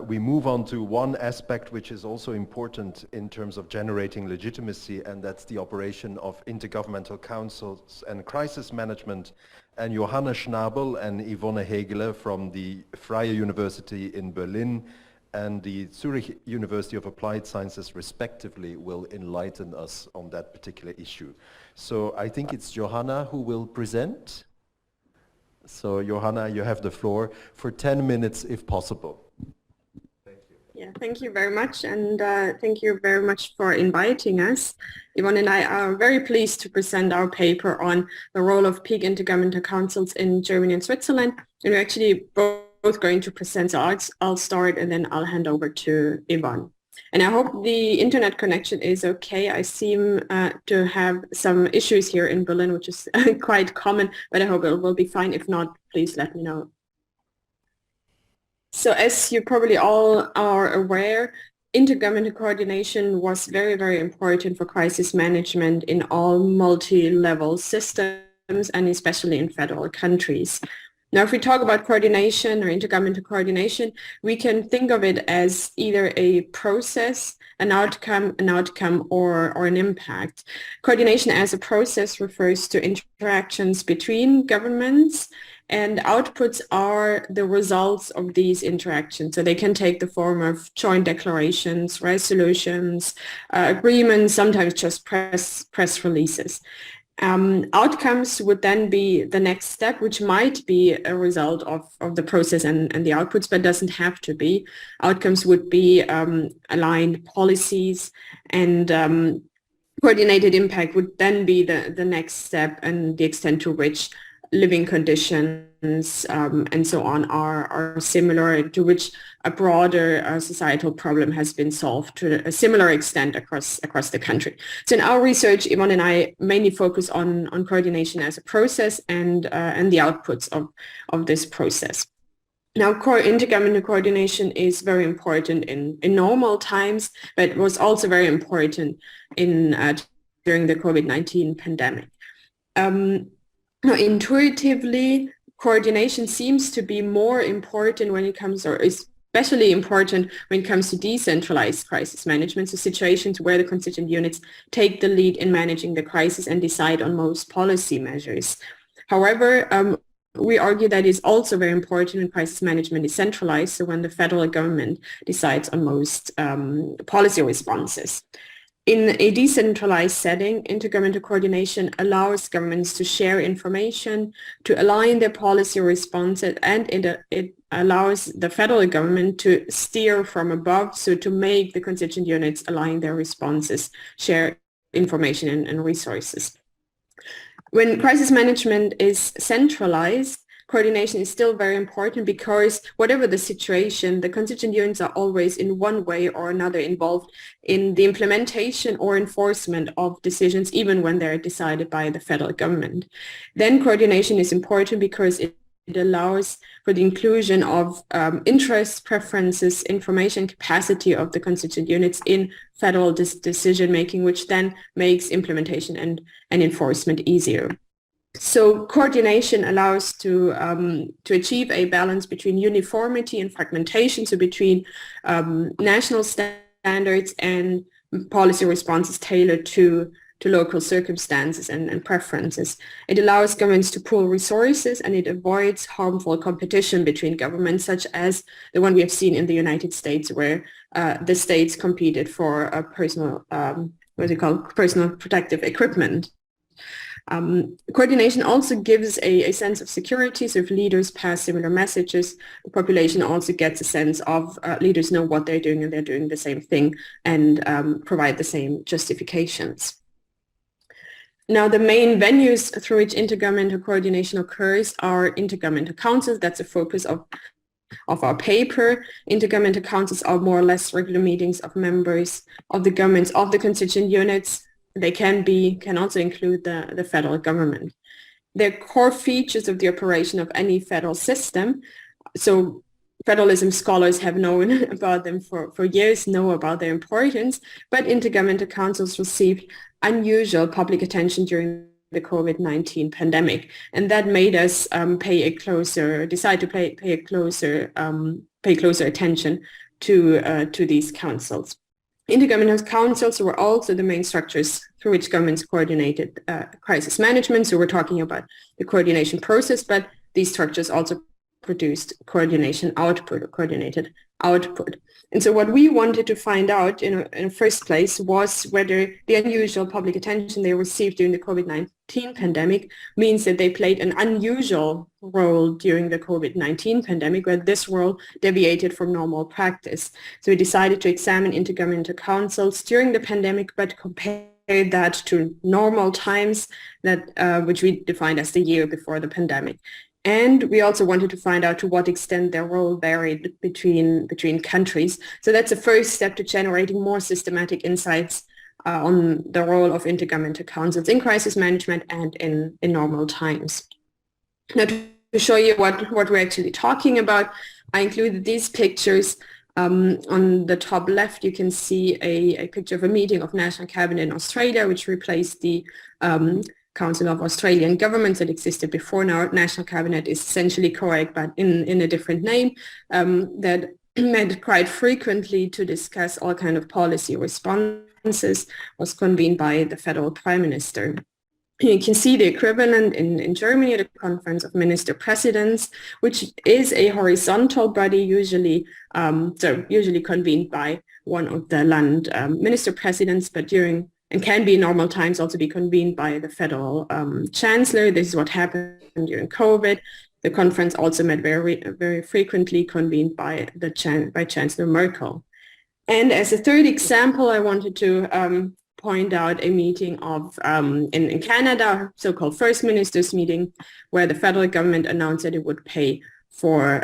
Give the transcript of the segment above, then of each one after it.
we move on to one aspect which is also important in terms of generating legitimacy, and that's the operation of intergovernmental councils and crisis management. And Johanna Schnabel and Yvonne Hegele from the Freie University in Berlin and the Zurich University of Applied Sciences respectively will enlighten us on that particular issue. So I think it's Johanna who will present. So Johanna, you have the floor for 10 minutes if possible. Thank you. Yeah, thank you very much, and thank you very much for inviting us. Yvonne and I are very pleased to present our paper on the role of peak intergovernmental councils in Germany and Switzerland. And we're actually both going to present, so I'll start and then I'll hand over to Yvonne. And I hope the internet connection is okay. I seem to have some issues here in Berlin, which is quite common, but I hope it will be fine. If not, please let me know. So as you probably all are aware, intergovernmental coordination was very, very important for crisis management in all multi-level systems and especially in federal countries. Now, if we talk about coordination or intergovernmental coordination, we can think of it as either a process, an outcome, or an impact. Coordination as a process refers to interactions between governments, and outputs are the results of these interactions. So they can take the form of joint declarations, resolutions, agreements, sometimes just press releases. Outcomes would then be the next step, which might be a result of the process and the outputs, but doesn't have to be. Outcomes would be aligned policies, and coordinated impact would then be the next step, and the extent to which living conditions and so on are similar, to which a broader societal problem has been solved to a similar extent across the country. So in our research, Yvonne and I mainly focus on coordination as a process and the outputs of this process. Now, intergovernmental coordination is very important in normal times, but was also very important during the COVID-19 pandemic. Now, intuitively, coordination seems to be more important when it comes, or especially important when it comes to decentralized crisis management, so situations where the constituent units take the lead in managing the crisis and decide on most policy measures. However, we argue that it's also very important when crisis management is centralized, so when the federal government decides on most policy responses. In a decentralized setting, intergovernmental coordination allows governments to share information, to align their policy responses, and it allows the federal government to steer from above, so to make the constituent units align their responses, share information and resources. When crisis management is centralized, coordination is still very important because whatever the situation, the constituent units are always in one way or another involved in the implementation or enforcement of decisions, even when they're decided by the federal government. Then coordination is important because it allows for the inclusion of interests, preferences, information, capacity of the constituent units in federal decision-making, which then makes implementation and enforcement easier. So coordination allows to achieve a balance between uniformity and fragmentation, so between national standards and policy responses tailored to local circumstances and preferences. It allows governments to pool resources, and it avoids harmful competition between governments, such as the one we have seen in the United States, where the states competed for personal protective equipment. Coordination also gives a sense of security. So if leaders pass similar messages, the population also gets a sense of leaders know what they're doing and they're doing the same thing, and provide the same justifications. Now, the main venues through which intergovernmental coordination occurs are intergovernmental councils. That's a focus of our paper. Intergovernmental councils are more or less regular meetings of members of the governments of the constituent units. They can also include the federal government. They're core features of the operation of any federal system. So federalism scholars have known about them for years, know about their importance, but intergovernmental councils received unusual public attention during the COVID-19 pandemic. And that made us decide to pay closer attention to these councils. Intergovernmental councils were also the main structures through which governments coordinated crisis management. So we're talking about the coordination process, but these structures also produced coordination output or coordinated output. And so what we wanted to find out in the first place was whether the unusual public attention they received during the COVID-19 pandemic means that they played an unusual role during the COVID-19 pandemic, where this role deviated from normal practice. So we decided to examine intergovernmental councils during the pandemic, but compare that to normal times, that which we defined as the year before the pandemic. And we also wanted to find out to what extent their role varied between countries. So that's the first step to generating more systematic insights on the role of intergovernmental councils in crisis management and in normal times. Now, to show you what we're actually talking about, I included these pictures. On the top left, you can see a picture of a meeting of National Cabinet in Australia, which replaced the Council of Australian Governments that existed before. Now, National Cabinet is essentially correct, but in a different name, that met quite frequently to discuss all kind of policy responses, was convened by the federal prime minister. You can see the equivalent in Germany, the Conference of Minister Presidents, which is a horizontal body, usually convened by one of the land minister presidents, but and can be in normal times also be convened by the federal chancellor. This is what happened during COVID. The conference also met very frequently, convened by Chancellor Merkel. And as a third example, I wanted to point out a meeting of in Canada, so-called First Ministers meeting, where the federal government announced that it would pay for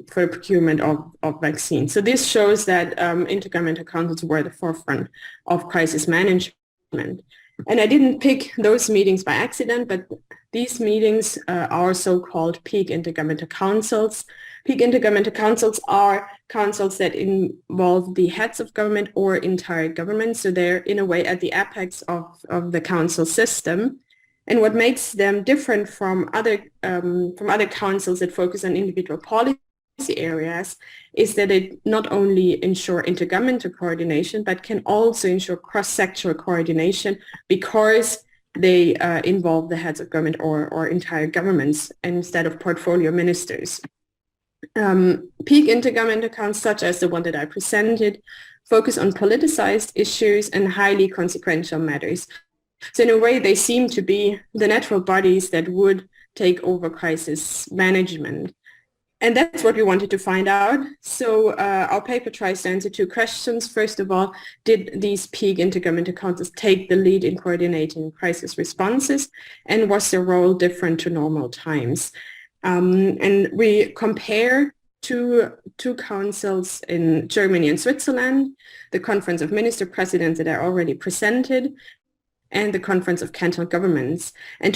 procurement of vaccines. So this shows that intergovernmental councils were at the forefront of crisis management. And I didn't pick those meetings by accident, but these meetings are so-called peak intergovernmental councils. Peak intergovernmental councils are councils that involve the heads of government or entire government. So they're in a way at the apex of the council system. And what makes them different from other councils that focus on individual policy areas is that they not only ensure intergovernmental coordination, but can also ensure cross-sectoral coordination because they involve the heads of government or entire governments instead of portfolio ministers. Peak intergovernmental councils, such as the one that I presented, focus on politicized issues and highly consequential matters. So in a way, they seem to be the natural bodies that would take over crisis management. And that's what we wanted to find out. So our paper tries to answer two questions. First of all, did these peak intergovernmental councils take the lead in coordinating crisis responses? And was their role different to normal times? And we compare two councils in Germany and Switzerland, the Conference of Minister Presidents that I already presented, and the Conference of Cantonal Governments. And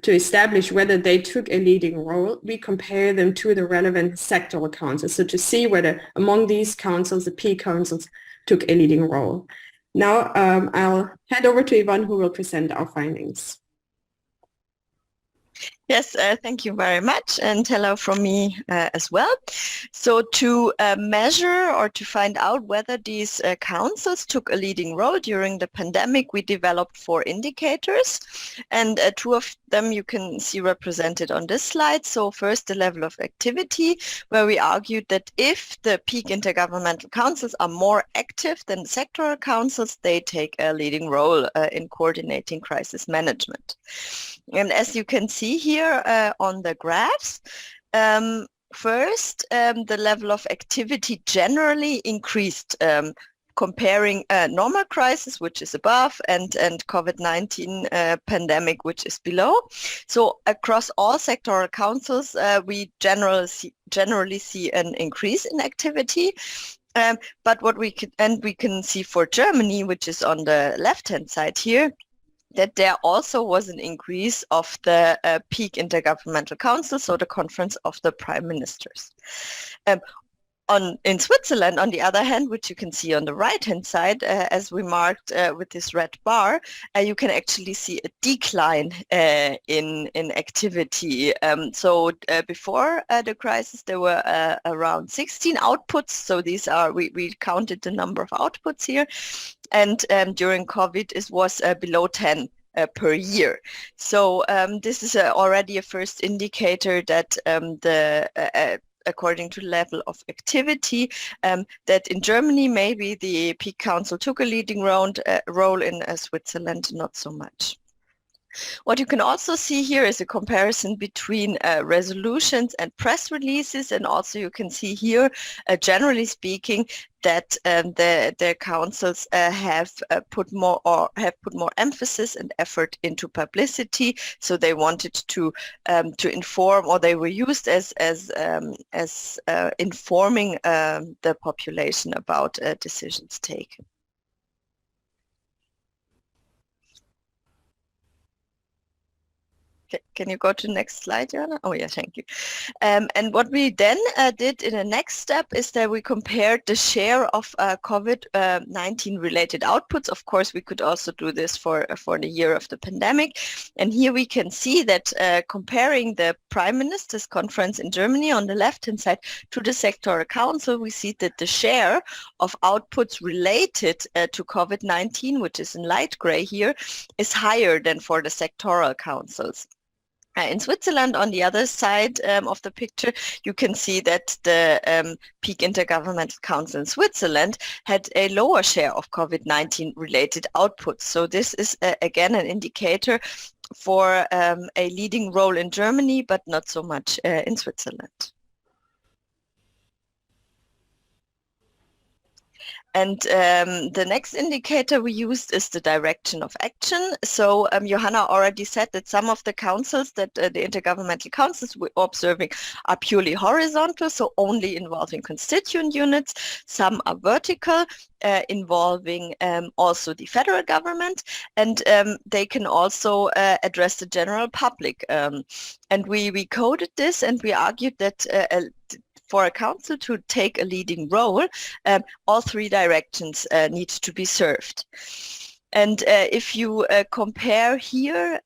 to establish whether they took a leading role, we compare them to the relevant sectoral councils. So to see whether among these councils, the peak councils took a leading role. Now I'll hand over to Yvonne, who will present our findings. Yes, thank you very much, and hello from me as well. So to measure or to find out whether these councils took a leading role during the pandemic, we developed 4 indicators, and 2 of them you can see represented on this slide. So first, the level of activity, where we argued that if the peak intergovernmental councils are more active than the sectoral councils, they take a leading role in coordinating crisis management. And as you can see here on the graphs, first, the level of activity generally increased comparing normal crisis, which is above, and COVID-19 pandemic, which is below. So across all sectoral councils, we generally see an increase in activity. But what we can see for Germany, which is on the left-hand side here, that there also was an increase of the peak intergovernmental council, so the Conference of the Prime Ministers. In Switzerland, on the other hand, which you can see on the right-hand side, as we marked with this red bar, you can actually see a decline in activity. So before the crisis, there were around 16 outputs. So these are, we counted the number of outputs here. And during COVID, it was below 10 per year. So this is already a first indicator that according to level of activity, that in Germany, maybe the Peak Council took a leading role, in Switzerland, not so much. What you can also see here is a comparison between resolutions and press releases, and also you can see here, generally speaking, that the councils have put more emphasis and effort into publicity. So they wanted to inform, or they were used as informing the population about decisions taken. Can you go to the next slide, Joanna? Oh, yeah, thank you. And what we then did in the next step is that we compared the share of COVID-19 related outputs. Of course, we could also do this for the year of the pandemic. And here we can see that comparing the Prime Minister's Conference in Germany on the left-hand side to the Sectoral Council, we see that the share of outputs related to COVID-19, which is in light gray here, is higher than for the sectoral councils. In Switzerland, on the other side of the picture, you can see that the Peak Intergovernmental Council in Switzerland had a lower share of COVID-19 related outputs. So this is again an indicator for a leading role in Germany, but not so much in Switzerland. And the next indicator we used is the direction of action. So Johanna already said that some of the councils, that the intergovernmental councils we're observing, are purely horizontal, so only involving constituent units. Some are vertical, involving also the federal government, and they can also address the general public. And we coded this, and we argued that for a council to take a leading role, all three directions need to be served. And if you compare here,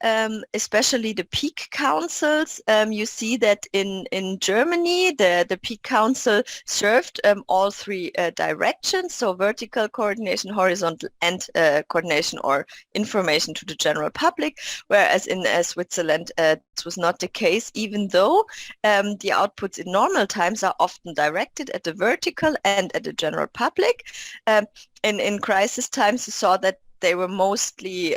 especially the peak councils, you see that in Germany, the peak council served all three directions, so vertical coordination, horizontal, and coordination or information to the general public, whereas in Switzerland, this was not the case, even though the outputs in normal times are often directed at the vertical and at the general public. In crisis times, you saw that they were mostly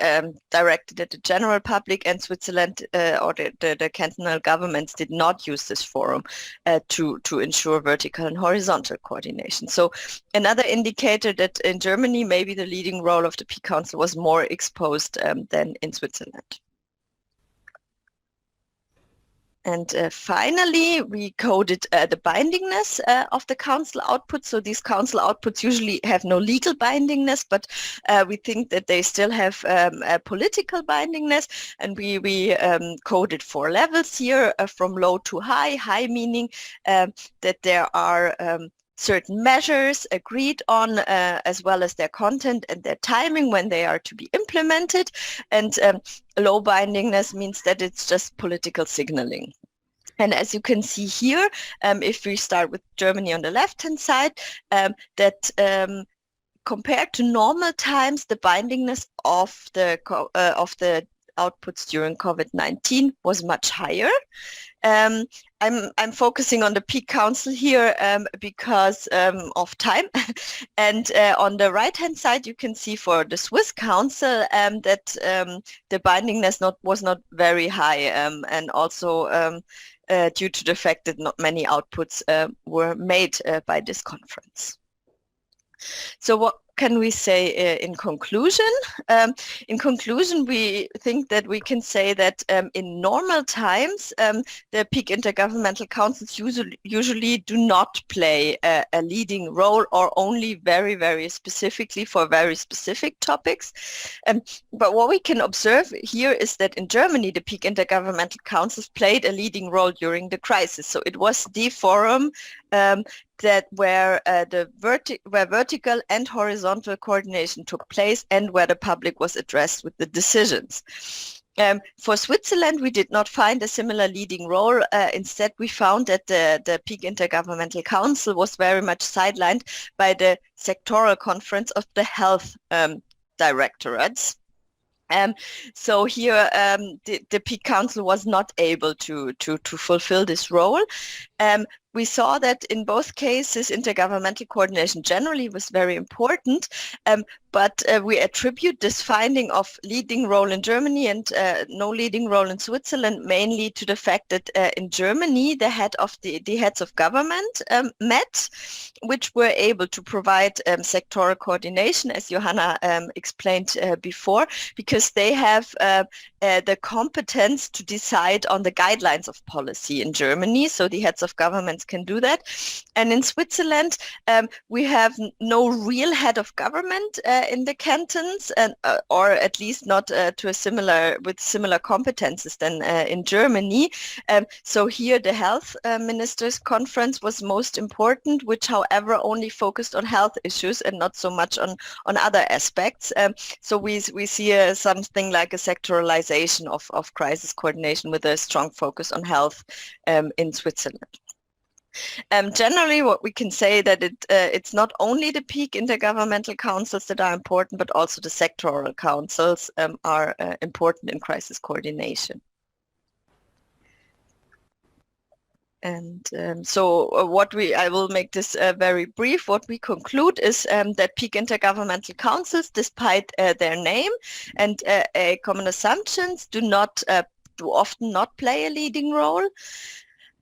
directed at the general public, and Switzerland or the cantonal governments did not use this forum to ensure vertical and horizontal coordination. So another indicator that in Germany, maybe the leading role of the Peak Council was more exposed than in Switzerland. And finally, we coded the bindingness of the council outputs. So these council outputs usually have no legal bindingness, but we think that they still have a political bindingness. And we coded 4 levels here, from low to high. High meaning that there are certain measures agreed on, as well as their content and their timing when they are to be implemented. And low bindingness means that it's just political signaling. And as you can see here, if we start with Germany on the left-hand side, that compared to normal times, the bindingness of the outputs during COVID-19 was much higher. I'm focusing on the Peak Council here because of time. And on the right-hand side, you can see for the Swiss Council that the bindingness was not very high, and also due to the fact that not many outputs were made by this conference. So what can we say in conclusion? In conclusion, we think that we can say that in normal times, the Peak Intergovernmental Councils usually do not play a leading role, or only very, very specifically for very specific topics. But what we can observe here is that in Germany, the Peak Intergovernmental Councils played a leading role during the crisis. So it was the forum that where vertical and horizontal coordination took place and where the public was addressed with the decisions. For Switzerland, we did not find a similar leading role. Instead, we found that the Peak Intergovernmental Council was very much sidelined by the sectoral conference of the health directorates. So here the Peak Council was not able to fulfill this role. We saw that in both cases, intergovernmental coordination generally was very important, but we attribute this finding of leading role in Germany and no leading role in Switzerland mainly to the fact that in Germany, the heads of government met, which were able to provide sectoral coordination, as Johanna explained before, because they have the competence to decide on the guidelines of policy in Germany. So the heads of governments can do that. And in Switzerland, we have no real head of government in the cantons, and or at least not with similar competences than in Germany. So here the health ministers conference was most important, which however only focused on health issues and not so much on other aspects. So we see something like a sectoralization of crisis coordination with a strong focus on health in Switzerland. Generally, what we can say that it's not only the peak intergovernmental councils that are important, but also the sectoral councils are important in crisis coordination. And I will make this very brief. What we conclude is that peak intergovernmental councils, despite their name and common assumptions, do often not play a leading role.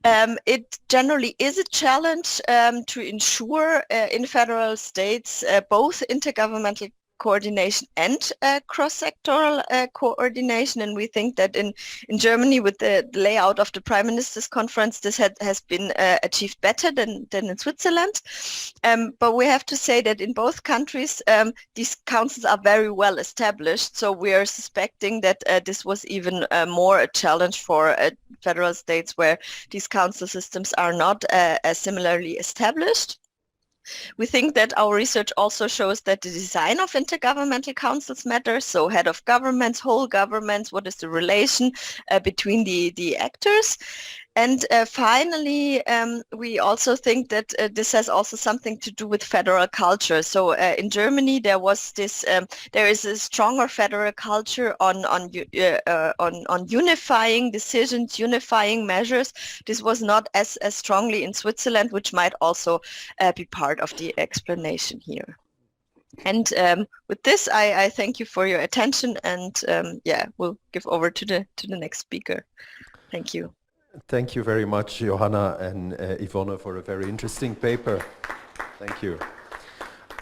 It generally is a challenge to ensure in federal states both intergovernmental coordination and cross-sectoral coordination, and we think that in Germany with the layout of the Prime Minister's Conference this has been achieved better than in Switzerland, but we have to say that in both countries these councils are very well established, so we are suspecting that this was even more a challenge for federal states where these council systems are not as similarly established. We think that our research also shows that the design of intergovernmental councils matters. So head of governments, whole governments, what is the relation between the actors? And finally, we also think that this has also something to do with federal culture. So in Germany, there is a stronger federal culture on unifying decisions, unifying measures. This was not as strongly in Switzerland, which might also be part of the explanation here. And with this, I thank you for your attention, and we'll give over to the next speaker. Thank you. Thank you very much, Johanna and Yvonne, for a very interesting paper. Thank you.